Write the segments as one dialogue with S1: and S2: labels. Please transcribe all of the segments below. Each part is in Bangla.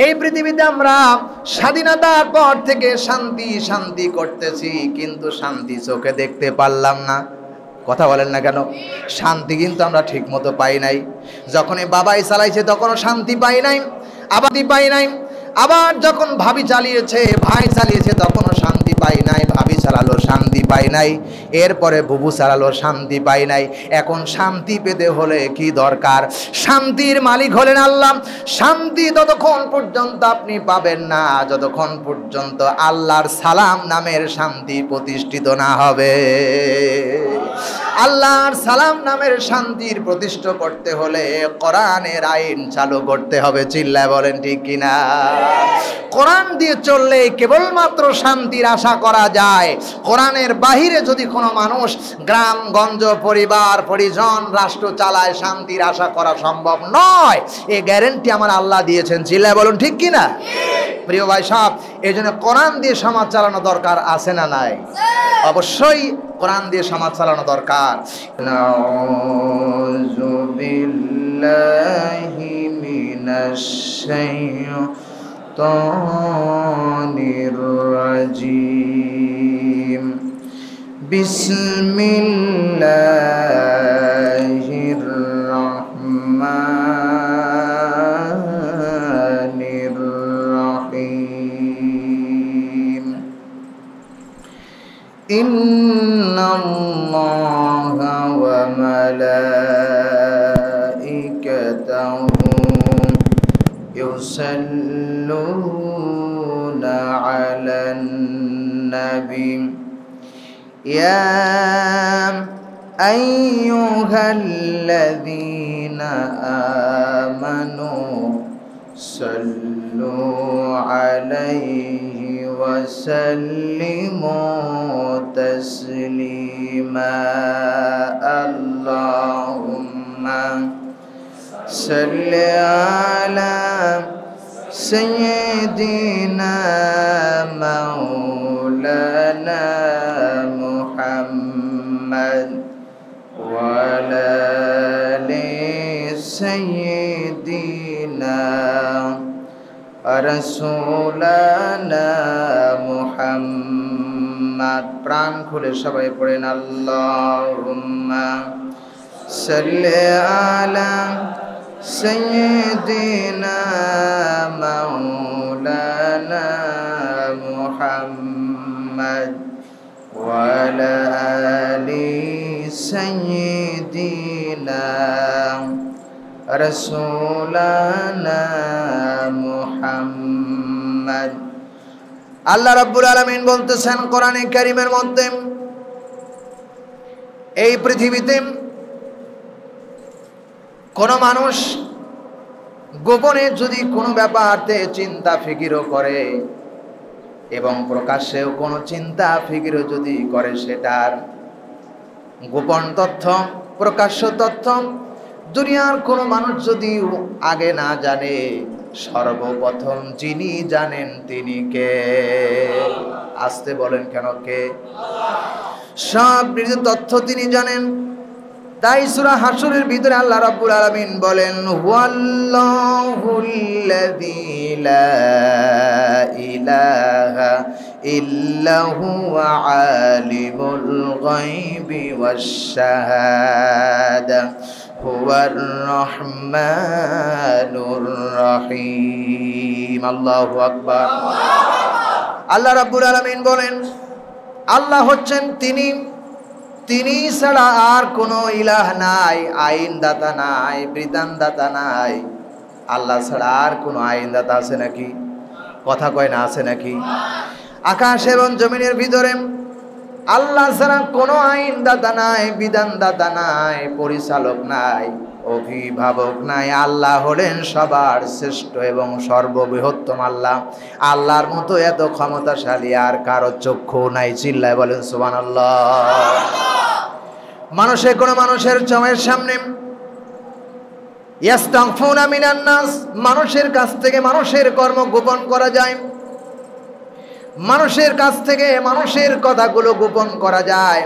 S1: এই পৃথিবীতে আমরা স্বাধীনতার পর থেকে শান্তি শান্তি করতেছি, কিন্তু শান্তি চোখে দেখতে পারলাম না। কথা বলেন না কেন? শান্তি কিন্তু আমরা ঠিক মতো পাই নাই। যখনই বাবাই চালাইছে তখনও শান্তি পাই নাই, আবার যখন ভাবি চালিয়েছে, ভাই চালিয়েছে, তখনও শান্তি পাই নাই। ভাবি চালালো, শান্তি পাই নাই। এরপরে বুবু চালালো, শান্তি পাই নাই। এখন শান্তি পেতে হলে কি দরকার? শান্তির মালিক হলেন আল্লাহ। শান্তি ততক্ষণ পর্যন্ত আপনি পাবেন না যতক্ষণ পর্যন্ত আল্লাহর সালাম নামের শান্তি প্রতিষ্ঠিত না হবে। আল্লাহর সালাম নামের শান্তির প্রতিষ্ঠা করতে হলে কোরআনের আইন চালু করতে হবে। চিল্লায় বলেন ঠিক কিনা? কোরআন দিয়ে চললে কেবলমাত্র শান্তির আশা করা যায়। কোরআনের বাহিরে যদি কোনো মানুষ গ্রামগঞ্জ, পরিবার পরিজন, রাষ্ট্র চালায়, শান্তির আশা করা সম্ভব নয়। এই গ্যারেন্টি আমার আল্লাহ দিয়েছেন। চিল্লায় বলুন ঠিক কিনা? প্রিয় ভাই সব, এই জন্য কোরআন দিয়ে সমাজ চালানো দরকার আছে না নাই? অবশ্যই কোরআন দিয়ে সমাজ চালানো দরকার। নাউযু বিল্লাহি মিনাশ শাইতানির রাজীম। বিসমিল্লাহির রাহমানির রাহিম। ইন্নাল্লাহা ওয়া মালাইকাতাহু ইউসাল্লুনা আলান নাবী ইয়া আইয়ুহাল্লাযীনা আমানু সাল্লু আলাইহি ওয়া সাল্লিমু তাসলিমা। আল্লাহুম্মা সাল্লি আলা সাইয়্যিদিনা মাওলানা মুহাম্মদ ওয়া আলা আলি সাইয়্যিদিনা রাসূলানা মুহাম্মদ। প্রাণ খুলে সবাই পড়েন আল্লাহুম্মা সাল্লি আলা সাইয়্যিদিনা মাওলানা মুহাম্মদ ওয়া আলা আলি সাইয়্যিদিনা রাসূলানা মুহাম্মদ। আল্লাহ রাব্বুল আলামিন বলতেছেন কোরআনে কারীমের মধ্যে, এই পৃথিবীতে কোন মানুষ গোপনে যদি কোনো ব্যাপারতে চিন্তা ফিকিরও করে এবং প্রকাশ্যেও কোনো চিন্তা ফিকিরও যদি করে, সেটার গোপন তথ্য, প্রকাশ্য তথ্য দুনিয়ার কোনো মানুষ যদি আগে না জানে, সর্বপ্রথম যিনি জানেন তিনি কে? আসতে বলেন কেন? কে? সব তথ্য তিনি জানেন। তাই সূরা হাশরের ভিতরে আল্লাহ রাব্বুল আলামিন বলেন, হুয়াল্লাহুল্লাযী লা ইলাহা ইল্লা হুয়া আলিমুল গায়বি ওয়াশ শাহাদা হুয়ার রহমানুর রহিম। আল্লাহু আকবার। আল্লাহ রাব্বুল আলামিন বলেন, আল্লাহ হচ্ছেন তিনি, তিনি ছাড়া আর কোনো ইলাহ নাই, আইনদাতা নাই, বিধানদাতা নাই। আল্লাহ ছাড়া আর কোনো আইনদাতা আছে নাকি? কথা কয় না, আছে নাকি? আকাশ এবং জমিনের ভিতরে আল্লাহ ছাড়া কোনো আইনদাতা নাই, বিধানদাতা নাই, পরিচালক নাই, অভিভাবক নাই। আল্লাহ হলেন সবার শ্রেষ্ঠ এবং সর্ববৃহত্তম আল্লাহ। আল্লাহর মতো এত ক্ষমতাশালী আর কারো চক্ষু নাই। চিল্লায় বলেন সুবহানাল্লাহ। মানুষের কোন মানুষের চোখের সামনে ইয়াস্তাগফুনা মিনান নাস, মানুষের কাছ থেকে মানুষের কর্ম গোপন করা যায়, মানুষের কাছ থেকে মানুষের কথাগুলো গোপন করা যায়,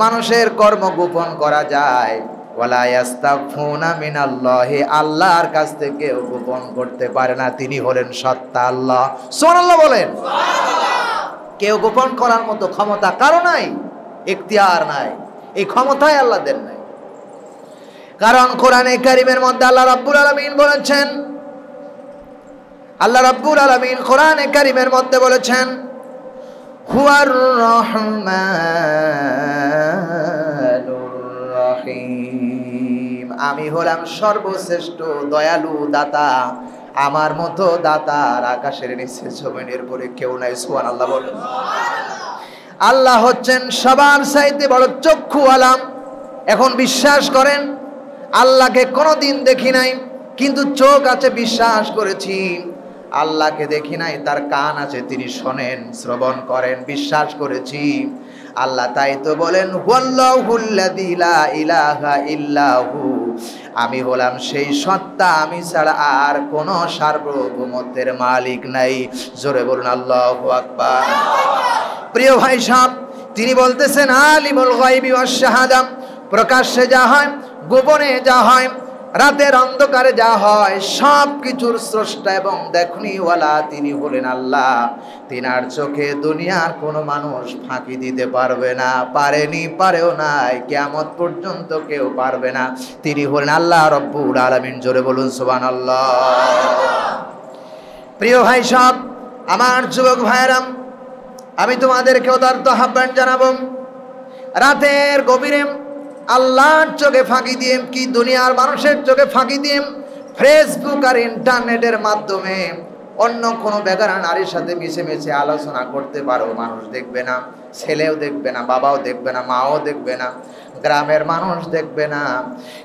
S1: মানুষের কর্ম গোপন করা যায়। ওয়ালা ইয়াস্তাগফুনা মিনাল্লাহি, আল্লাহর কাছ থেকে কেউ গোপন করতে পারে না, তিনি হলেন সত্তা আল্লাহ। সুবহানাল্লাহ বলেন। কেউ গোপন করার মতো ক্ষমতা কারো নাই, ইখতিয়ার নাই, এই ক্ষমতাই আল্লাহ দেন নাই। কারণ কোরআনে কারীমের মধ্যে আল্লাহ রাব্বুল আলামিন বলেছেন, আল্লাহ রাব্বুল আলামিন কোরআনে কারীমের মধ্যে বলেছেন, হুয়ার রহমানুর রহিম, আমি হলাম সর্বশ্রেষ্ঠ দয়ালু দাতা, আমার মতো দাতা আর আকাশের নিচে জমিনের উপরে কেউ নাই। সুবহানাল্লাহ বলেন। আল্লাহ হচ্ছেন সবার চাইতে বড় চক্ষুওয়ালা। এখন বিশ্বাস করেন, আল্লাহকে কোনোদিন দেখি নাই কিন্তু চোখ আছে বিশ্বাস করেছি, আল্লাহকে দেখি নাই তার কান আছে তিনি শোনেন শ্রবণ করেন বিশ্বাস করেছি। আল্লাহ তাই তো বলেন, হুয়াল্লাহুল্লাযী লা ইলাহা ইল্লাহু, আমি হলাম সেই সত্তা, আমি ছাড়া আর কোনো সার্বভৌমত্বের মালিক নাই। জোরে বলুন আল্লাহু আকবার। প্রিয় ভাই সাহেব, তিনি বলতেছেন আলিমুল গায়বি ওয়াশ শাহাদা, প্রকাশ্যে যা হয় গোপনে যা হয় রাতের অন্ধকারে যা হয় সব কিছুর স্রষ্টা এবং দেখনিওয়ালা তিনি হলেন আল্লাহ। তিনার চোখে দুনিয়ার কোনো মানুষ ফাঁকি দিতে পারবে না, পারেনি, পারেও নাই, কিয়ামত পর্যন্ত কেউ পারবে না। তিনি হলেন আল্লাহ রব্বুল আলামিন। জোরে বলুন সুবহানাল্লাহ। প্রিয় ভাই সব, আমার যুবক ভাইরাম, আমি তোমাদেরকে উদারত আহ্বান জানাবো, রাতের গভীরে আল্লাহর চোখে ফাঁকি দিয়ে কি দুনিয়ার মানুষের চোখে ফাঁকি দিয়ে ফেসবুক আর ইন্টারনেটের মাধ্যমে অন্য কোনো বেগানা নারীর সাথে মিশে মিশে আলোচনা করতে পারো, মানুষ দেখবে না, ছেলেও দেখবে না, বাবাও দেখবে না, মাও দেখবে না, গ্রামের মানুষ দেখবে না।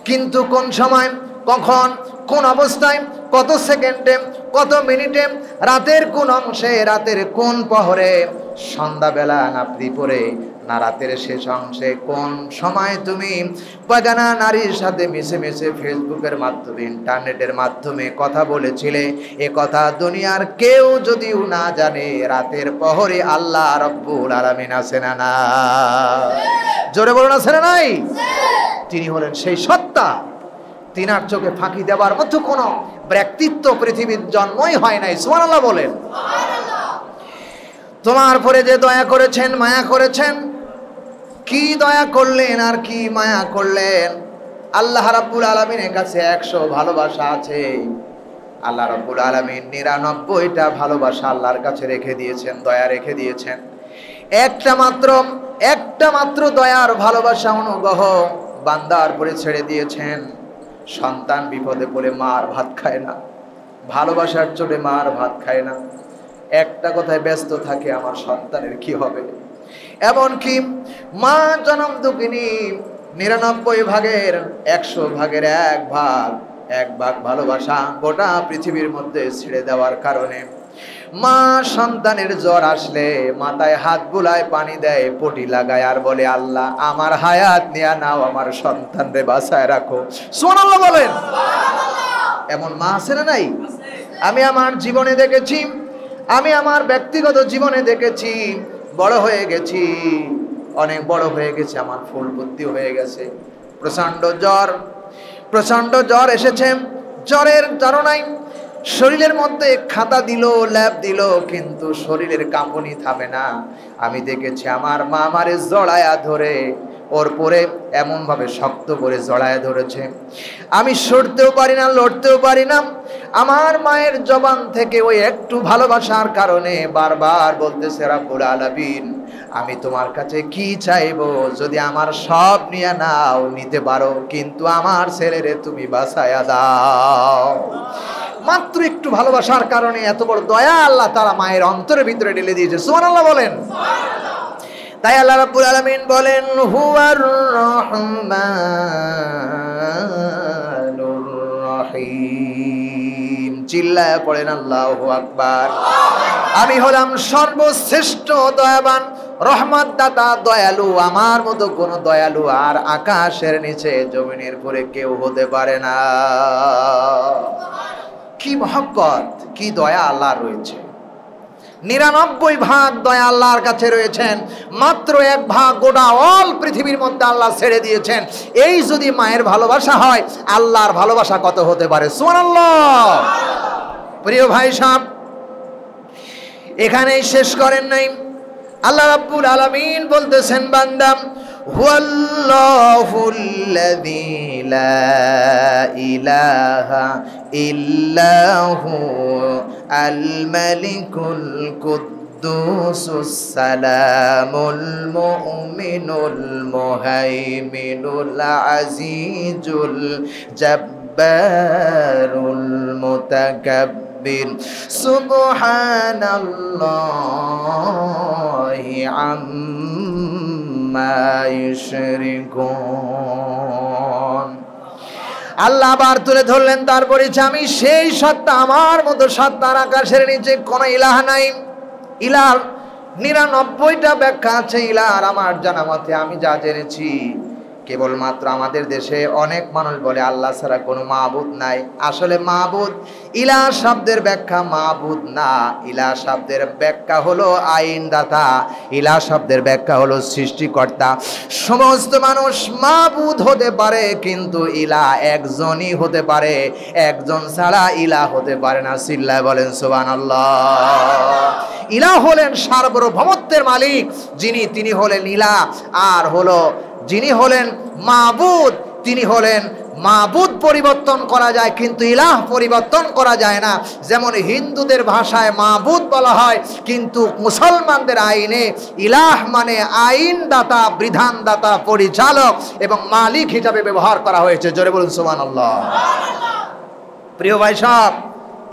S1: কিন্তু কোন সময়, কখন, কোন অবস্থায়, কত সেকেন্ডে, কত মিনিটে, রাতের কোন অংশে, রাতের কোন প্রহরে, সন্ধ্যাবেলা না দ্বিপরে না রাতের শেষ অংশে, কোন সময় তুমি বেগানা নারীর সাথে মিশে মিশে ফেসবুকের মাধ্যমে ইন্টারনেটের মাধ্যমে কথা বলেছিলে, এ কথা দুনিয়ার কেউ যদিও না জানে, রাতের প্রহরে আল্লাহ রব্বুল আলামিন আছেন না? জোরে বলুন আছেন না নাই? তিনি হলেন সেই সত্তা, তিনার চোখে ফাঁকি দেওয়ার মতো কোনো ব্যক্তিত্ব পৃথিবীর জন্মই হয় নাই। সুবহানাল্লাহ বলেন। তোমার পরে যে দয়া করেছেন, মায়া করেছেন, কি দয়া করলেন আর কি মায়া করলেন। আল্লাহ রাব্বুল আলামিনের কাছে 100 ভালোবাসা আছে, আল্লাহ রাব্বুল আলামিন 99টা ভালোবাসা আল্লাহর কাছে রেখে দিয়েছেন, দয়া রেখে দিয়েছেন। একটা মাত্র দয়ার ভালোবাসা অনুগ্রহ বান্দার পরে ছেড়ে দিয়েছেন। সন্তান বিপদে পড়ে মার ভাত খায় না, ভালোবাসার চোটে মার ভাত খায় না, একটা কথায় ব্যস্ত থাকে, আমার সন্তানের কি হবে। এমনকি মা জনম দুঃখিনী 99 ভাগের 100 ভাগের 1 ভাগ ভালোবাসা গোটা পৃথিবীর মধ্যে ছেড়ে দেওয়ার কারণে মা সন্তানের জ্বর আসলে মাথায় হাত বুলায়, পানি দেয়, পটি লাগায় আর বলে, আল্লাহ আমার হায়াত নিয়া নাও, আমার সন্তানরে বাঁচায় রাখো। সুবহানাল্লাহ বলেন। এমন মা আছে না নাই? আমি আমার জীবনে দেখেছি, আমি আমার ব্যক্তিগত জীবনে দেখেছি। বড় হয়ে গেছি, অনেক বড় হয়ে গেছে, আমার ফুল বুদ্ধি হয়ে গেছে। প্রচন্ড জ্বর এসেছে, জ্বরের তাড়নায় শরীরের মধ্যে খাতা দিল, ল্যাপ দিল, কিন্তু শরীরের কাঁপুনি থামে না। আমি দেখেছি আমার মা আমারে জড়ায়া ধরে, ওর পরে এমন ভাবে শক্ত করে জড়ায়া ধরেছে, আমি সরতেও পারি না, লড়তেও পারি না। আমার মায়ের জবান থেকে ওই একটু ভালোবাসার কারণে বারবার বলতেছে, রাব্বুল আলামিন আমি তোমার কাছে কি চাইবো, যদি আমার সব নিয়ে নাও, নিতে পারো, কিন্তু আমার ছেলেরে তুমি বাঁচায়া দাও। মাত্র একটু ভালোবাসার কারণে এত বড় দয়া আল্লাহ তাআলা মায়ের অন্তরের ভিতরে ঢেলে দিয়েছে। সুবহানাল্লাহ বলেন। তাই আল্লাহ রাব্বুল আলামিন বলেন, হুয়ার রহমানুর রহিম। চিল্লায়া পড়েন আল্লাহু আকবার। আমি হলাম সর্বশ্রেষ্ঠ দয়াবান, রহমত দাতা, দয়ালু। আমার মতো কোন দয়ালু আর আকাশের নিচে জমিনের উপরে কেউ হতে পারে না। কি মহব্বত, কি দয়া আল্লাহ রয়েছে। 99 ভাগ দয়া আল্লাহর কাছে রয়েছেন, মাত্র 1 ভাগ গোটা অল পৃথিবীর মধ্যে আল্লাহ ছেড়ে দিয়েছেন। এই যদি মায়ের ভালোবাসা হয়, আল্লাহর ভালোবাসা কত হতে পারে? সুবহানাল্লাহ। প্রিয় ভাই সাহেব, এখানেই শেষ করেন নাই। আল্লাহ রাব্বুল আলামিন বলতেছেন, বান্দা হুয়াল্লাহুল্লাযী লা ইলাহা ইল্লাহু আল মালিকুল কুদ্দুসুস সালামুল মুমিনুল মুহাইমিনুল আজিজুল জাব্বারুল মুতাকাব্বির সুবহানাল্লাহি আম্মা ইউশরিকুন। আল্লাহ আবার তুলে ধরলেন তার পরিচয়, আমি সেই সত্তা, আমার মতো সত্তার আকাশের নিচে কোনো ইলাহ নাই। ইলাহর 99টা ব্যাখ্যা আছে। ইলাহর আমার জানা মতে, আমি যা জেনেছি, কেবলমাত্র আমাদের দেশে অনেক মানুষ বলে আল্লাহ ছাড়া কোনো মাবুদ নাই। আসলে মাবুদ, ইলাহ শব্দের ব্যাখ্যা মাবুদ না। ইলাহ শব্দের ব্যাখ্যা হলো আইনদাতা, ইলাহ শব্দের ব্যাখ্যা হলো সৃষ্টিকর্তা। সমস্ত মানুষ মাবুদ হতে পারে, কিন্তু ইলাহ একজনই হতে পারে, একজন ছাড়া ইলাহ হতে পারে না। চিল্লায় বলেন সুবহানাল্লাহ। ইলাহ হলেন সার্বভৌমত্বের মালিক যিনি, তিনি হলেন ইলাহ। আর হলো যিনি হলেন মাবুদ, তিনি হলেন মাবুদ। পরিবর্তন করা যায়, কিন্তু ইলাহ পরিবর্তন করা যায় না। যেমন হিন্দুদের ভাষায় মাবুদ বলা হয়, কিন্তু মুসলমানদের আইনে ইলাহ মানে আইনদাতা, বিধানদাতা, পরিচালক এবং মালিক হিসাবে ব্যবহার করা হয়েছে। জোরে বলুন সুবহানাল্লাহ। প্রিয় ভাই সব,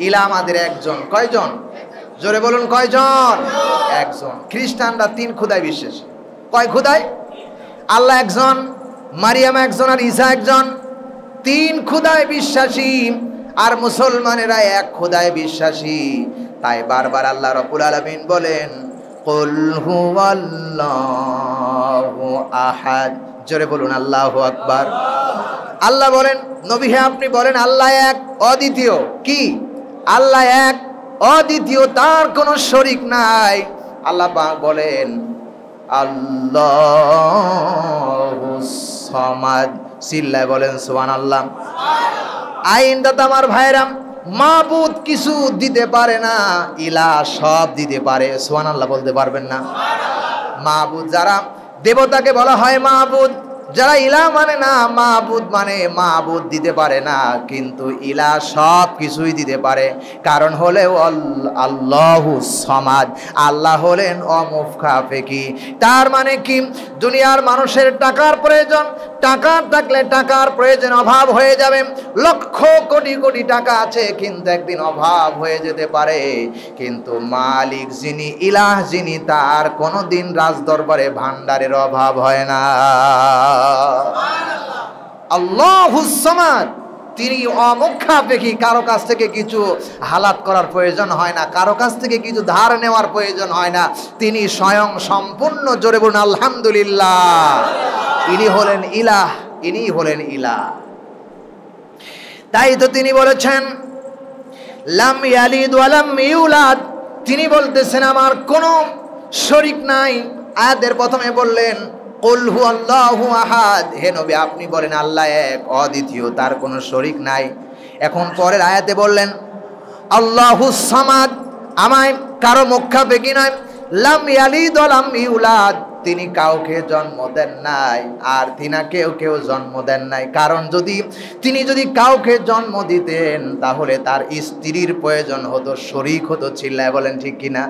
S1: ইলাহ আমাদের একজন। কয়জন? জোরে বলুন কয়জন? একজন। খ্রিস্টানরা 3 খুদায় বিশ্বাসী। কয় খুদায়? আল্লাহ একজন, মারিয়াম একজন, আর ঈসা একজন। 3 খুদায় বিশ্বাসী। আর মুসলমানেরা 1 খুদায় বিশ্বাসী। তাই বারবার আল্লাহ রাব্বুল আলামিন বলেন, কুল হুয়াল্লাহু আহাদ। জোরে বলুন আল্লাহু আকবার। আল্লাহ বলেন, নবী হে আপনি বলেন আল্লাহ এক, অদ্বিতীয়। কি? আল্লাহ এক, অদ্বিতীয়, তার কোনো শরীক নাই। আল্লাহ পাক বলেন আল্লাহুস সামাদ। চিল্লায় বলেন সুবহানাল্লাহ। আইনদাতা আমার ভাইরাম, মাবুদ কিছু দিতে পারে না, ইলাহ সব দিতে পারে। সুবহানাল্লাহ বলতে পারবেন না? মাবুদ যারা, দেবতাকে বলা হয় মাবুদ। যারা ইলাহ মানে না, মাবুদ মানে মাবুদ দিতে পারে না, কিন্তু ইলাহ সব কিছুই দিতে পারে। কারণ হলে আল্লাহু সামাদ, আল্লাহ হলেন অমুখাপেক্ষী। তার মানে কি? দুনিয়ার মানুষের টাকার প্রয়োজন, টাকা থাকলে টাকার প্রয়োজন অভাব হয়ে যাবে। লক্ষ কোটি কোটি টাকা আছে, কিন্তু একদিন অভাব হয়ে যেতে পারে। কিন্তু মালিক যিনি, ইলাহ যিনি, তার কোনোদিন রাজদরবারে ভান্ডারের অভাব হয় না। আল্লাহুস সামাদ, তিনি অমুখাপেক্ষী। কারো কাছ থেকে কিছু হালাত করার প্রয়োজন হয় না, কারো কাছ থেকে কিছু ধার নেওয়ার প্রয়োজন হয় না। তিনি স্বয়ং সম্পূর্ণ। জোরে বলুন আলহামদুলিল্লাহ। ইনি হলেন ইলাহ, ইনি হলেন ইলাহ। তাই তো তিনি বলেছেন লাম ইয়ালিদ ওয়া লাম ইউলাদ। তিনি বলতেছেন আমার কোনো শরীক নাই। আয়াতের প্রথমে বললেন কুল হুয়াল্লাহু আহাদ। হে নবী আপনি বলেন আল্লাহ এক, অদ্বিতীয়, তার কোনো শরীক নাই। এখন পরের আয়াতে বললেন আল্লাহুস সামাদ, আমায় কারো মুখাপেক্ষী নয়। লাম ইয়ালিদ ওয়া লাম ইউলাদ, তিনি কাউকে জন্ম দেন নাই, আর তিনাকেও কেউ জন্ম দেন নাই। কারণ তিনি যদি কাউকে জন্ম দিতেন, তাহলে তার স্ত্রীর প্রয়োজন হতো, শরীক হতো। চিল্লায় বলেন ঠিক কিনা?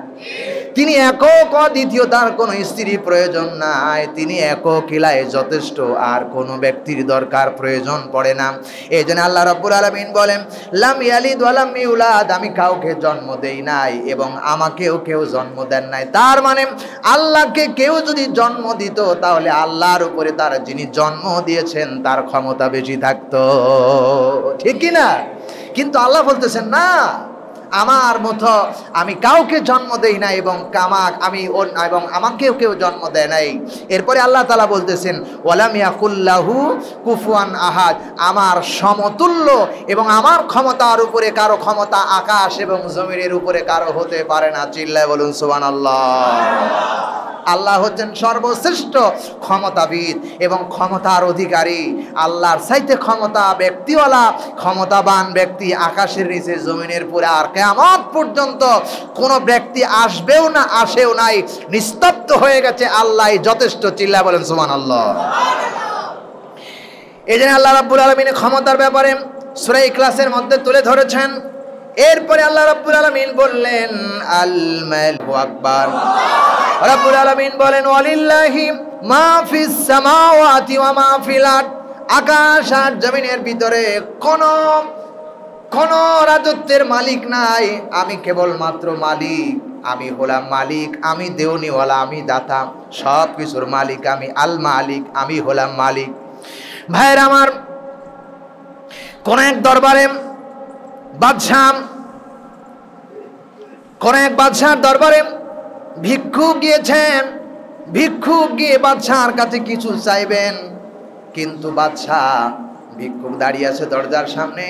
S1: তিনি একক, অদ্বিতীয়, তার কোনো স্ত্রীর প্রয়োজন নাই। তিনি একক, ইলাহে যথেষ্ট, আর কোনো ব্যক্তির দরকার প্রয়োজন পড়ে না। এই জন্য আল্লাহ রাব্বুল আলামিন বলেন লাম ইয়ালিদ ওয়া লাম ইউলাদ, আমি কাউকে জন্ম দেই নাই এবং আমাকেও কেউ জন্ম দেন নাই। তার মানে আল্লাহকে কেউ যদি জন্ম দিত, তাহলে আল্লাহর উপরে তার যিনি জন্ম দিয়েছেন তার ক্ষমতা বেশি থাকতো। ঠিক কিনা? কিন্তু আল্লাহ বলতেছেন না, আমার মতো আমি কাউকে জন্ম দেই না এবং আমাকেও কেউ জন্ম দেয় নাই। এরপরে আল্লাহ তাআলা বলতেছেন ওয়ালাম ইয়াকুল্লাহু কুফুয়ান আহাদ, আমার সমতুল্য এবং আমার ক্ষমতার উপরে কারো ক্ষমতা আকাশ এবং জমিনের উপরে কারো হতে পারে না। চিল্লায় বলুন সুবহানাল্লাহ। আল্লাহ হচ্ছেন সর্বশ্রেষ্ঠ ক্ষমতাবিদ এবং ক্ষমতার অধিকারী। আল্লাহর চাইতে ক্ষমতা ব্যক্তিওয়ালা ক্ষমতাবান ব্যক্তি আকাশের নিচে জমিনের পুরে আর কিয়ামত পর্যন্ত কোনো ব্যক্তি আসবেও না, আসেও নাই, নিস্তব্ধ হয়ে গেছে। আল্লাহ যথেষ্ট। চিল্লায় বলেন সুবহানাল্লাহ। এই জন্য আল্লাহ রাব্বুল আলামিন ক্ষমতার ব্যাপারে সূরা ইখলাসের মধ্যে তুলে ধরেছেন। এরপরে আল্লাহ রাব্বুল আলামিন বললেন আল মালিকু আকবার। রাব্বুল আলামিন বলেন ওয়ালিল্লাহি মা ফিস সামাওয়াতি ওয়া মা ফিল আরদ, আকাশ আর জমিনের ভিতরে কোন রাজত্বের মালিক নাই, আমি কেবল মাত্র মালিক। আমি হলাম মালিক, আমি দেওয়ানিওয়ালা, আমি দাতা, সব কিছুর মালিক আমি। আল মালিক, আমি হলাম মালিক। ভাইয়ের আমার, কোন এক দরবারে কোন এক বাদশার দরবারে ভিক্ষুক গিয়েছেন। ভিক্ষুক গিয়ে বাদশার কাছে কিছু চাইবেন, কিন্তু বাদশাহ, ভিক্ষুক দাঁড়িয়ে আছে দরজার সামনে,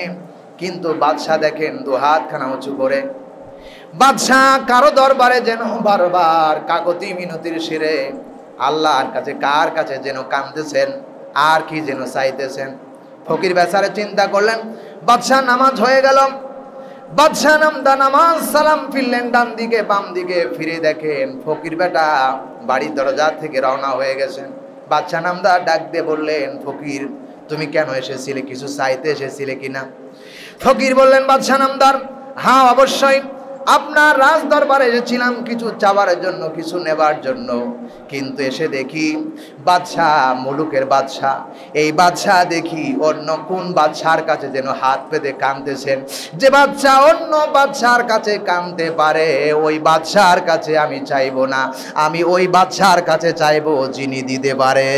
S1: কিন্তু বাদশাহ দেখেন দু হাতখানা উঁচু করে। বাদশাহ কারো দরবারে যেন বারবার কাকতি মিনতির শিরে আল্লাহর কাছে কার কাছে যেন কাঁদতেছেন, আর কি যেন চাইতেছেন। ফকির বেচারে চিন্তা করলেন। বাদশাহ নামাজ হয়ে গেল। বাদশাহ নামাজ সালাম ফিরলেন, ডান দিকে বাম দিকে ফিরে দেখেন ফকির বেটা বাড়ির দরজা থেকে রওনা হয়ে গেছেন। বাদশাহ নামদার ডাক দিয়ে বললেন, ফকির তুমি কেন এসেছিলে, কিছু চাইতে এসেছিলে কিনা? ফকির বললেন, বাদশাহ নামদার, হ্যাঁ অবশ্যই, আপনার রাজ দরবারে এসেছিলাম কিছু চাওয়ার জন্য, কিছু নেবার জন্য, কিন্তু এসে দেখি বাদশাহ, মুলুকের বাদশাহ, এই বাদশাহ দেখি অন্য কোন বাদশার কাছে যেন হাত পেতে কাঁদতেছেন। যে বাদশাহ অন্য বাদশার কাছে কাঁদতে পারে, ওই বাদশার কাছে আমি চাইবো না, আমি ওই বাদশার কাছে চাইবো যিনি দিতে পারে।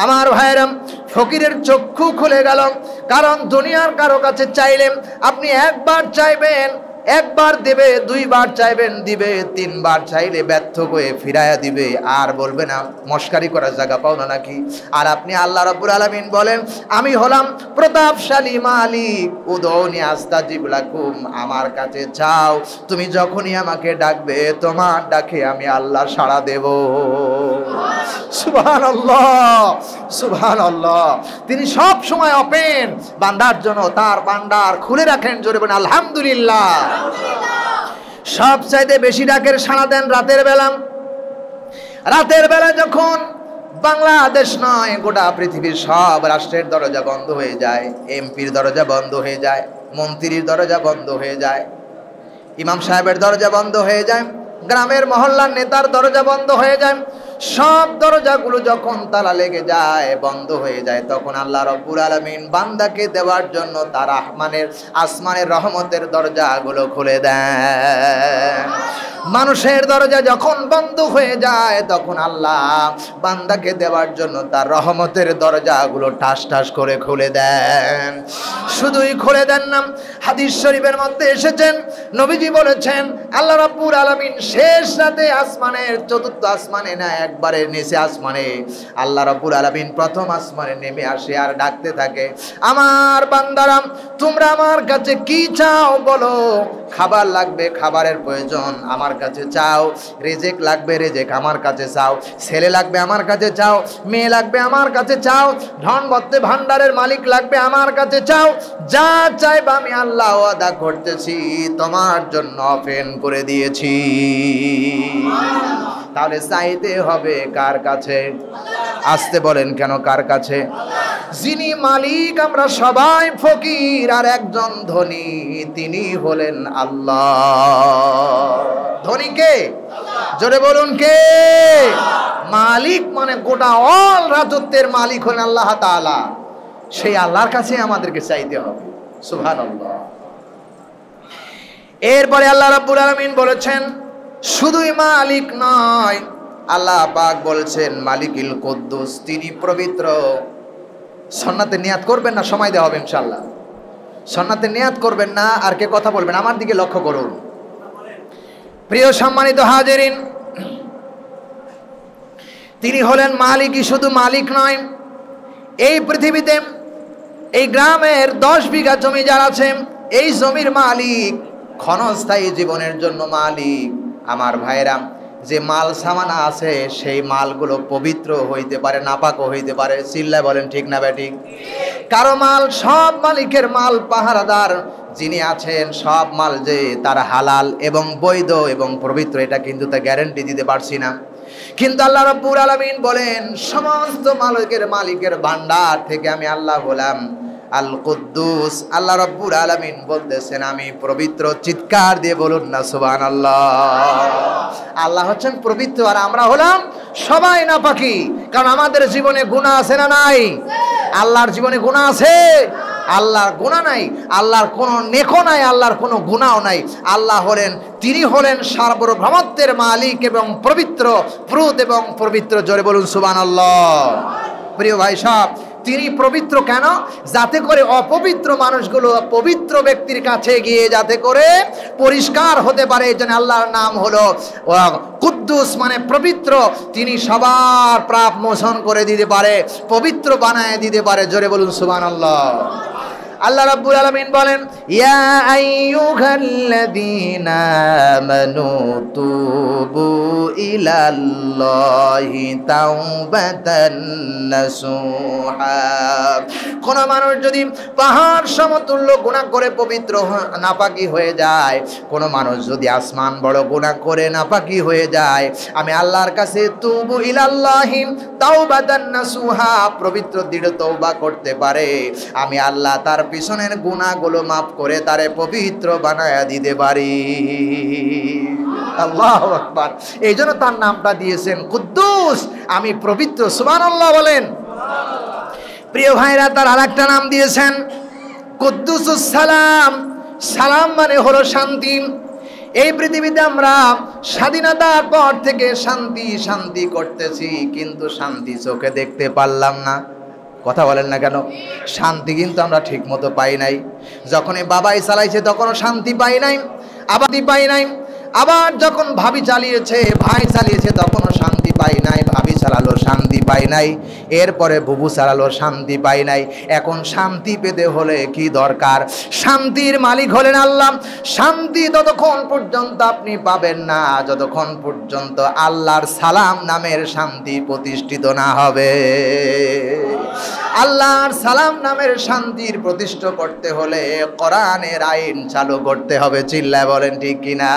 S1: আমার ভাইরাম, ফকিরের চক্ষু খুলে গেল। কারণ দুনিয়ার কারো কাছে চাইলেন আপনি একবার চাইবেন, একবার দেবে, দুইবার চাইবেন দিবে, তিনবার চাইলে ব্যর্থ হয়ে ফিরাইয়া দিবে, আর বলবে না মস্কারি করার জায়গা পাও না নাকি। আর আপনি আল্লাহ রাব্বুল আলামিন বলেন, আমি হলাম প্রতাপশালী মালিক, উদউনি আস্তাজিব লাকুম, আমার কাছে চাও, তুমি যখনই আমাকে ডাকবে তোমার ডাকে আমি আল্লাহ সাড়া দেব। সুবহানাল্লাহ, সুবহানাল্লাহ। তিনি সব সময় ওপেন বান্দার জন্য, তার ভান্ডার খুলে রাখেন। জোরে বলেন আলহামদুলিল্লাহ। সব চাইতে বেশি ডাকের সাড়া দেন রাতের বেলা। রাতের বেলা যখন বাংলাদেশ নয় গোটা পৃথিবীর সব রাষ্ট্রের দরজা বন্ধ হয়ে যায়, এমপির দরজা বন্ধ হয়ে যায়, মন্ত্রীর দরজা বন্ধ হয়ে যায়, ইমাম সাহেবের দরজা বন্ধ হয়ে যায়, গ্রামের মহল্লার নেতার দরজা বন্ধ হয়ে যায়, সব দরজাগুলো যখন তালা লেগে যায়, বন্ধ হয়ে যায়, তখন আল্লাহ রাব্বুল আলামিন বান্দাকে দেওয়ার জন্য তার আসমানের রহমতের দরজাগুলো খুলে দেন। মানুষের দরজা যখন বন্ধ হয়ে যায়, তখন আল্লাহ বান্দাকে দেওয়ার জন্য তার রহমতের দরজাগুলো ঠাস ঠাস করে খুলে দেন। শুধুই খুলে দেন না, হাদিস শরীফের মধ্যে এসেছেন, নবীজি বলেছেন আল্লাহ রাব্বুল আলামিন শেষ রাতে আসমানের চতুর্থ আসমানে না, একবারে নিচে আসমানে আল্লাহ রাব্বুল আলামিন প্রথম আসমানে নেমে আসে আর ডাকতে থাকে, আমার বান্দারা তোমরা আমার কাছে কি চাও বলো। খাবার লাগবে, খাবারের প্রয়োজন, আমার কাছে চাও। রিজিক লাগবে, রিজিক আমার কাছে চাও। ছেলে লাগবে, আমার কাছে চাও। মেয়ে লাগবে, আমার কাছে চাও। ধন বত্তে ভান্ডারের মালিক লাগবে, আমার কাছে চাও। যা চাইবা আমি আল্লাহ ওয়াদা করতেছি তোমার জন্য ওপেন করে দিয়েছি। তাহলে চাইতে হবে কার কাছে? আসতে বলেন কেন কার কাছে? যিনি মালিক আমরা সবাই ফকির, আর একজন ধনী, তিনি হলেন আল্লাহ। ধনী কে? জোরে বলুন কে? মালিক মানে গোটা অল রাজত্বের মালিক হলেন আল্লাহ তাআলা। সেই আল্লাহর কাছে আমাদেরকে চাইতে হবে। সুবহানাল্লাহ। এরপরে আল্লাহ রাব্বুল আলামিন বলেছেন শুধুই মালিক নয়, আল্লাহ পাক বলছেন মালিকুল কুদ্দুস, তিনি পবিত্র। সুন্নাতে নিয়াত করবেন না, সময় দেওয়া হবে ইনশাআল্লাহ। সুন্নাতে নিয়াত করবেন না, আর কে কথা বলবেন আমার দিকে লক্ষ্য করুন। প্রিয় সম্মানিত হাজিরিন, তিনি হলেন মালিকই, শুধু মালিক নয়, এই পৃথিবীতে এই গ্রামের 10 বিঘা জমি যার আছে এই জমির মালিক, ক্ষণস্থায়ী জীবনের জন্য মালিক। আমার ভাইরা, যে মাল সামান আছে সেই মালগুলো পবিত্র হইতে পারে, নাপাকও হইতে পারে। চিল্লায় বলেন ঠিক না বেঠিক? কারো মাল, সব মালিকের মাল পাহারাদার যিনি আছেন, সব মাল যে তার হালাল এবং বৈধ এবং পবিত্র এটা কিন্তু তা গ্যারান্টি দিতে পারছি না। কিন্তু আল্লাহ রাব্বুল আলামিন বলেন, সমস্ত মালিকের ভান্ডার থেকে আমি আল্লাহ হলাম আল কুদ্দুস। আল্লাহ রাব্বুল আলামিন বলতেছেন আমি পবিত্র। চিৎকার দিয়ে বলুন না সুবহানাল্লাহ। আল্লাহ হচ্ছেন পবিত্র আর আমরা হলাম সবাই নাপাকি। কারণ আমাদের জীবনে গুনাহ আছে না নাই? আল্লাহর জীবনে গুনাহ আছে? আল্লাহর গুনাহ নাই, আল্লাহর কোনো নেকও নাই, আল্লাহর কোনো গুনাহও নাই। আল্লাহ হলেন, তিনি হলেন সার্বভৌমত্বের মালিক এবং পবিত্র, প্রুত এবং পবিত্র। জোরে বলুন সুবহানাল্লাহ। প্রিয় ভাই সাহেব, তিনি পবিত্র কেন? যাতে করে অপবিত্র মানুষগুলো পবিত্র ব্যক্তির কাছে গিয়ে যাতে করে পরিষ্কার হতে পারে। এই জন্য আল্লাহর নাম হলো কুদ্দুস, মানে পবিত্র। তিনি সবার পাপ মোচন করে দিতে পারে, পবিত্র বানায় দিতে পারে। জোরে বলুন সুবহানাল্লাহ। আল্লাহ রাব্বুল আলামিন বলেন, ইয়া আইয়ুহাল্লাযীনা আমানু তুবু ইলাল্লাহি তাওবাতান নাসুহা। কোন মানুষ যদি পাহাড় সমতুল্য গুনাহ করে পবিত্র নাপাকি হয়ে যায়, কোন মানুষ যদি আসমান বড় গুনাহ করে নাপাকি হয়ে যায়, আমি আল্লাহর কাছে তুবু ইলাল্লাহি তাওবাতান নাসুহা, পবিত্র দৃঢ় তওবা করতে পারে, আমি আল্লাহ তার পিছনের গুনাহগুলো মাফ করে তারে পবিত্র বানায়া দিতে পারি। আল্লাহু আকবার। এই জন্য তার নামটা দিয়েছেন কুদ্দুস, আমি পবিত্র। সুবহানাল্লাহ বলেন। প্রিয় ভাইরা, তার আরেকটা নাম দিয়েছেন কুদ্দুসুস সালাম। সালাম মানে হলো শান্তি। এই পৃথিবীতে আমরা স্বাধীনতার পর থেকে শান্তি শান্তি করতেছি, কিন্তু শান্তি চোখে দেখতে পারলাম না। কথা বলেন না কেন? শান্তি কিন্তু আমরা ঠিক মতো পাই নাই। যখনই বাবাই চালাইছে তখনও শান্তি পাই নাই, আবাদি পাই নাই। আবার যখন ভাবি চালিয়েছে, ভাই চালিয়েছে, তখনও শান্তি পাই নাই। ভাবি চালালো, শান্তি পাই নাই। এরপরে বুবু চালালো, শান্তি পাই নাই। এখন শান্তি পেতে হলে কি দরকার? শান্তির মালিক হলেন আল্লাহ। শান্তি ততক্ষণ পর্যন্ত আপনি পাবেন না যতক্ষণ পর্যন্ত আল্লাহর সালাম নামের শান্তি প্রতিষ্ঠিত না হবে। আল্লাহর সালাম নামের শান্তির প্রতিষ্ঠা করতে হলে কোরআনের আইন চালু করতে হবে। চিল্লায় বলেন ঠিক কিনা?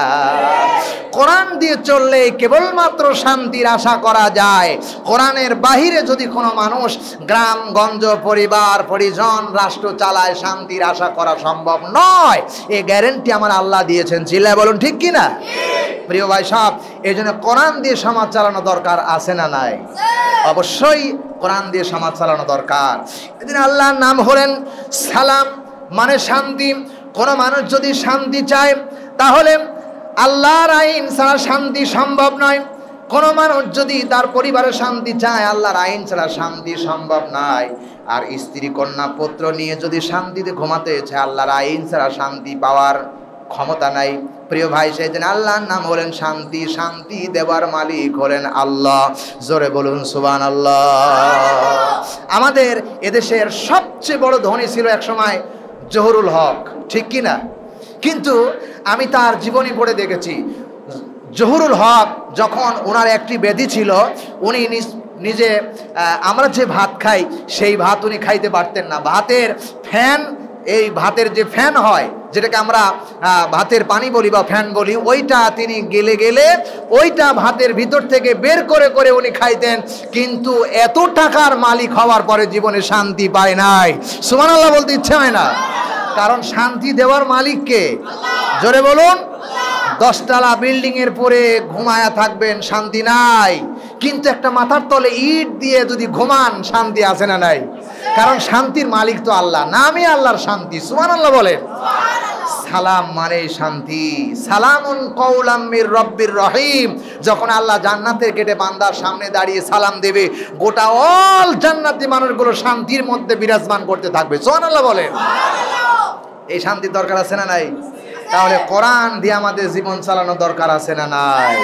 S1: কোরআন দিয়ে চললে কেবলমাত্র শান্তির আশা করা যায়। কোরআনের বাহিরে যদি কোনো মানুষ গ্রামগঞ্জ, পরিবার পরিজন, রাষ্ট্র চালায়, শান্তির আশা করা সম্ভব নয়। এই গ্যারান্টি আমার আল্লাহ দিয়েছেন। চিল্লায় বলুন ঠিক কিনা? প্রিয় ভাই সাহেব, এই জন্য কোরআন দিয়ে সমাজ চালানো দরকার আছে না নাই? অবশ্যই কোরআন দিয়ে সমাজ চালানো দরকার। এদিন আল্লাহর নাম হলেন সালাম, মানে শান্তি। কোনো মানুষ যদি শান্তি চায় তাহলে আল্লাহর আইন ছাড়া শান্তি সম্ভব নয়। কোনো মানুষ যদি তার পরিবারের শান্তি চায়, আল্লাহর আইন ছাড়া শান্তি সম্ভব নয়। আর স্ত্রী কন্যা পুত্র নিয়ে যদি শান্তিতে ঘুমাতে চায়, আল্লাহর আইন ছাড়া শান্তি পাওয়ার ক্ষমতা নাই। প্রিয় ভাই, সেদিন আল্লাহর নাম হলেন শান্তি। শান্তি দেওয়ার মালিক হলেন আল্লাহ। জোরে বলুন সুবহানাল্লাহ। আমাদের এদেশের সবচেয়ে বড় ধনী ছিল একসময় জহুরুল হক, ঠিক কিনা? কিন্তু আমি তার জীবনী পড়ে দেখেছি, জহুরুল হক যখন ওনার একটি ব্যাধি ছিল, উনি নিজে আমরা যে ভাত খাই সেই ভাত উনি খাইতে পারতেন না। ভাতের ফ্যান, এই ভাতের যে ফ্যান হয়, যেটাকে আমরা ভাতের পানি বলি বা ফ্যান বলি, ওইটা তিনি গেলে গেলে ওইটা ভাতের ভিতর থেকে বের করে করে উনি খাইতেন। কিন্তু এত টাকার মালিক হওয়ার পরে জীবনে শান্তি পায় নাই। সুবহানাল্লাহ বলতে ইচ্ছে হয় না? কারণ শান্তি দেওয়ার মালিক কে? জোরে বলুন। 10 তলা বিল্ডিং এর পরে ঘুমায়া থাকবেন, শান্তি নাই। কিন্তু একটা মাথার তলে ইট দিয়ে যদি ঘুমান, শান্তি আছে না নাই? কারণ শান্তির মালিক তো আল্লাহ, নামই আল্লাহর শান্তি। সুবহানাল্লাহ বলেন। সালাম মানে শান্তি। সালামুন কওলাম মির রব্বির রহিম। যখন আল্লাহ জান্নাতের গেটে বান্দার সামনে দাঁড়িয়ে সালাম দেবে, গোটা অল জান্নাতি মানুষগুলো শান্তির মধ্যে বিরাজমান করতে থাকবে। সুবহানাল্লাহ বলেন। এই শান্তি দরকার আছে না নাই? তাহলে কোরআন দিয়ে আমাদের জীবন চালানো দরকার আছে না নাই?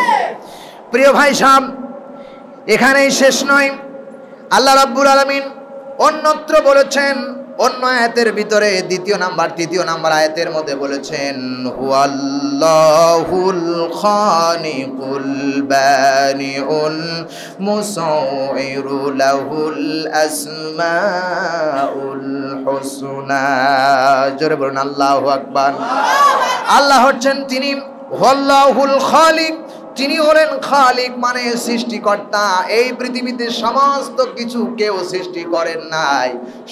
S1: প্রিয় ভাই সাহেব, এখানেই শেষ নয়। আল্লাহ রাব্বুল আলামিন অন্যত্র বলেছেন, অন্য আয়াতের ভিতরে তৃতীয় নাম্বার আয়াতের মধ্যে বলেছেন, হুয়াল্লাহুল খানিকুল বানিউল মুসাউইরু লাহুল আসমাউল হুসনা। জোরে বলুন আল্লাহু আকবার। আল্লাহ হচ্ছেন তিনি হুয়াল্লাহুল খালিক, তিনি হলেন খালিক মানে সৃষ্টিকর্তা। এই পৃথিবীতে সমস্ত কিছু কেউ সৃষ্টি করেন নাই,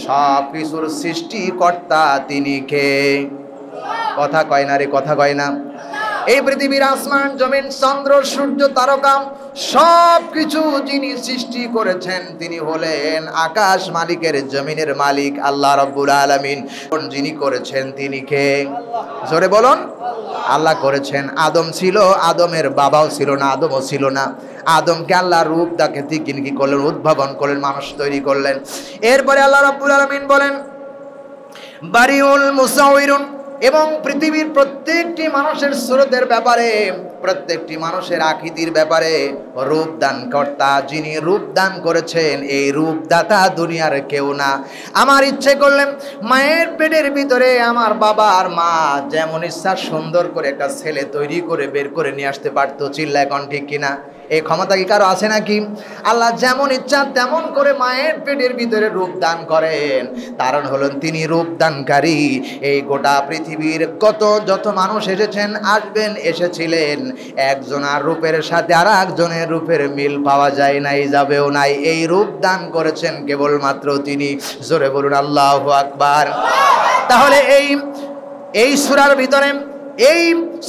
S1: সব কিছুর সৃষ্টিকর্তা তিনি কে? কথা কয় না রে, কথা কয় না। এই পৃথিবীর আসমান জমিন চন্দ্র সূর্য তারকা সব কিছু যিনি সৃষ্টি করেছেন তিনি হলেন আকাশ মালিকের জমিনের মালিক আল্লাহ রাব্বুল আলামিন। যিনি করেছেন তিনি কে? জোরে বলুন। আল্লাহ করেছেন। আদম ছিল, আদমের বাবাও ছিল না, আদমও ছিল না। আদমকে আল্লাহ রূপ দেখে কি করলেন, উদ্ভাবন করলেন, মানুষ তৈরি করলেন। এরপরে আল্লাহ রাব্বুল আলামিন বলেন বারিউল মুসাউইরুন, এবং পৃথিবীর প্রত্যেকটি মানুষের সুরতের ব্যাপারে, প্রত্যেকটি মানুষের আকৃতির ব্যাপারে রূপদান কর্তা, যিনি রূপদান করেছেন এই রূপদাতা দুনিয়ার কেউ না। আমার ইচ্ছে করলেন মায়ের পেটের ভিতরে আমার বাবা আর মা যেমন ইচ্ছা সুন্দর করে একটা ছেলে তৈরি করে বের করে নিয়ে আসতে পারতো। চিল্লায় কোন ঠিক কিনা? এই ক্ষমতা কি কারো আছে নাকি? আল্লাহ যেমন ইচ্ছা তেমন করে মায়ের পেটের ভিতরে রূপ দান করেন, কারণ হলেন তিনি রূপদানকারী। এই গোটা পৃথিবীর যত মানুষ এসেছেন, আসবেন, এসেছিলেন, একজনের রূপের সাথে আর একজনের রূপের মিল পাওয়া যায় নাই, যাবেও নাই। এই রূপ দান করেছেন কেবলমাত্র তিনি। জোরে বলুন আল্লাহু আকবার। তাহলে এই সূরার ভিতরে, এই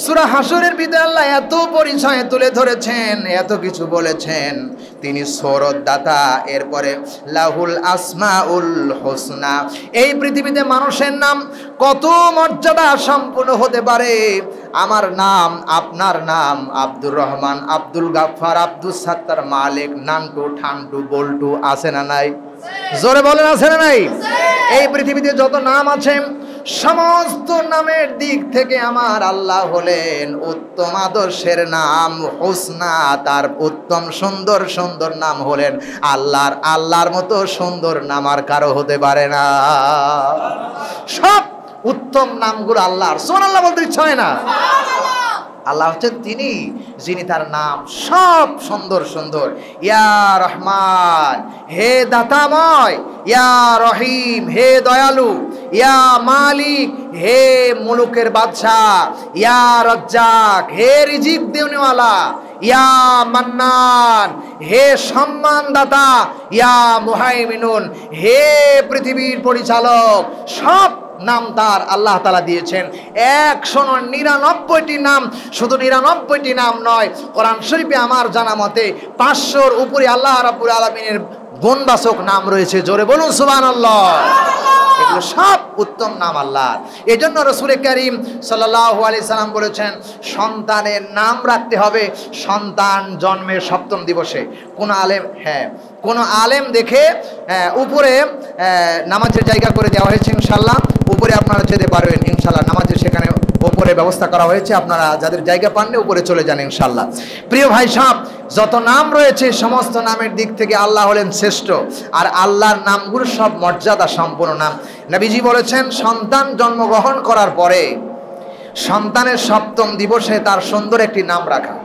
S1: সূরা হাসরের ভিতরে আল্লাহ এত পরিচয় তুলে ধরেছেন, এত কিছু বলেছেন। তিনি সূরতদাতা, এরপরে লাহুল আসমাউল হুসনা। এই পৃথিবীতে মানুষের নাম কত মর্যাদা সম্পূর্ণ হতে পারে। আমার নাম, আপনার নাম আব্দুর রহমান, আব্দুল গাফফার, আব্দুল সাত্তার, মালিক, নান্টু, ঠান্টু, বল্টু আছে না নাই? জোরে বলেন আছে না নাই? এই পৃথিবীতে যত নাম আছে সমস্ত নামের দিক থেকে আমার আল্লাহ হলেন উত্তম আদর্শের নাম হুসনা। তার উত্তম সুন্দর সুন্দর নাম হলেন আল্লাহর মতো সুন্দর নাম আর কারো হতে পারে না। সব উত্তম নামগুলো আল্লাহর। সুবহানাল্লাহ বলতে ইচ্ছা হয় না? আল্লাহ হচ্ছেন তিনি যিনি তার নাম সব সুন্দর সুন্দর। ইয়া রহমান, হে দাতাময়, ইয়া রহিম, হে দয়ালু, ইয়া মালিক, হে মুলুকের বাদশাহ, ইয়া রাজ্জাক, হে রিজিক দেওয়ালা, ইয়া মান্নান, হে সম্মান দাতা, ইয়া মুহাইমিনুন, হে পৃথিবীর পরিচালক। সব নাম তার আল্লাহ তাআলা দিয়েছেন। 199টি নাম, শুধু 99টি নাম নয়, কোরআন শরীফে আমার জানা মতে 500-র উপরে আল্লাহ রাব্বুল আলামিনের গুণবাচক নাম রয়েছে। জোরে বলুন সুবহানাল্লাহ। এগুলো সব উত্তম নাম আল্লাহর। এই জন্য রাসূল কারীম সাল্লাল্লাহু আলাইহি সাল্লাম বলেছেন সন্তানের নাম রাখতে হবে সন্তান জন্মের 7ম দিবসে। কোন আলেম দেখে উপরে নামাজের জায়গা করে দেওয়া হয়েছে, ইনশাআল্লাহ উপরে আপনারা যেতে পারবেন ইনশাআল্লাহ। নামাজের সেখানে উপরে ব্যবস্থা করা হয়েছে, আপনারা যাদের জায়গা পাননি উপরে চলে যান ইনশাআল্লাহ। প্রিয় ভাই সাহেব, যত নাম রয়েছে সমস্ত নামের দিক থেকে আল্লাহ হলেন শ্রেষ্ঠ, আর আল্লাহর নামগুলো সব মর্যাদা সম্পন্ন নাম। নবীজি বলেছেন সন্তান জন্মগ্রহণ করার পরে সন্তানের 7ম দিবসে তার সুন্দর একটি নাম রাখা,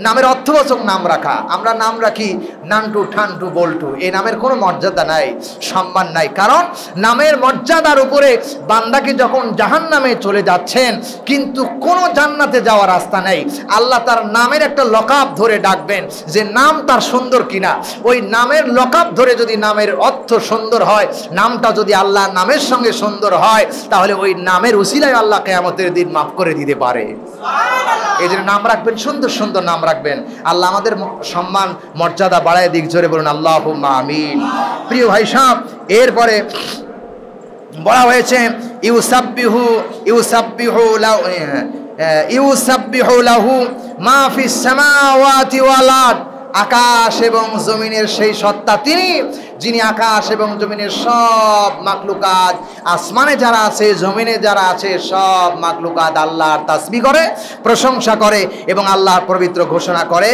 S1: নামের অর্থবাচক নাম রাখা। আমরা নাম রাখি নান্টু, ঠান্টু, বল্টু, এই নামের কোনো মর্যাদা নাই, সম্মান নাই। কারণ নামের মর্যাদার উপরে বান্দাকে যখন জাহান্নামে চলে যাচ্ছেন কিন্তু কোনো জান্নাতে যাওয়ার রাস্তা নেই, আল্লাহ তার নামের একটা লকাব ধরে ডাকবেন যে নাম তার সুন্দর কিনা। ওই নামের লকাব ধরে যদি নামের অর্থ সুন্দর হয়, নামটা যদি আল্লাহ নামের সঙ্গে সুন্দর হয়, তাহলে ওই নামের উসিলায় আল্লাহ কিয়ামতের দিন মাফ করে দিতে পারে। এই জন্য নাম রাখবেন, সুন্দর সুন্দর নাম রাখবেন। আল্লাহ আমাদের সম্মান মর্যাদা বাড়ায় দিক। জোরে বলুন আল্লাহুম্মা আমিন। প্রিয় ভাই সাহেব, এরপরে বলা হয়েছে ইউসাব্বিহু লাহু মা ফিস সামাওয়াতি ওয়াল আরদ। আকাশ এবং জমিনের সেই সত্তা তিনি, যিনি আকাশ এবং জমিনের সব মাখলুকাত, আসমানে যারা আছে জমিনে যারা আছে সব মাখলুকাত আল্লাহর তাসবিহ করে, প্রশংসা করে এবং আল্লাহর পবিত্র ঘোষণা করে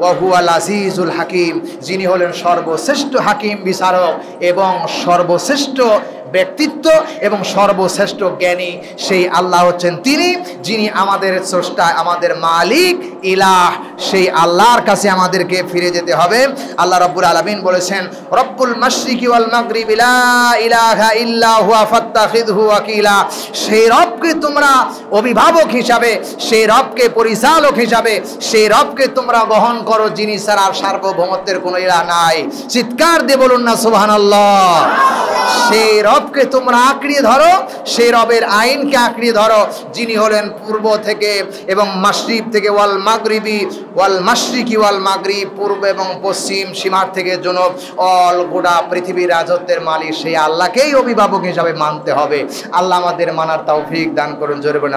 S1: ওয়াহুয়াল আজিজুল হাকিম, যিনি হলেন সর্বশ্রেষ্ঠ হাকিম বিচারক এবং সর্বশ্রেষ্ঠ ব্যক্তিত্ব এবং সর্বশ্রেষ্ঠ জ্ঞানী। সেই আল্লাহ হচ্ছেন তিনি, যিনি আমাদের স্রষ্টা, আমাদের মালিক, ইলাহ। সেই আল্লাহর কাছে আমাদেরকে ফিরে যেতে হবে। আল্লাহ রাব্বুল আলামিন বলেছেন রব্বুল মাশরিকি ওয়াল মাগরিবি লা ইলাহা ইল্লা হুয়া ফাত্তাখিযহু ওয়াকিলা। সেই রবকে তোমরা অভিভাবক হিসাবে, সেই রবকে পরিচালক হিসাবে, সেই রবকে তোমরা গ্রহণ করো যিনি ছাড়া সার্বভৌমত্বের কোনো ইলাহ নাই। চিৎকার দিয়ে বলুন না সুবহানাল্লাহ। সেই রবকে তোমরা আঁকড়িয়ে ধরো, সেই রবের আইনকে আঁকড়িয়ে ধরো, যিনি হলেন পূর্ব থেকে এবং মাশরিক থেকে, ওয়াল মাগরিবি ওয়াল মাশরিকি ওয়াল মাগরিব, পূর্ব এবং পশ্চিম, সীমার থেকে জনব, অল গোটা পৃথিবীর রাজত্বের মালিক সেই আল্লাহকেই অভিভাবক হিসাবে মানতে হবে। আল্লাহ আমাদের মানার তৌফিক দান করুন। জোরে বলুন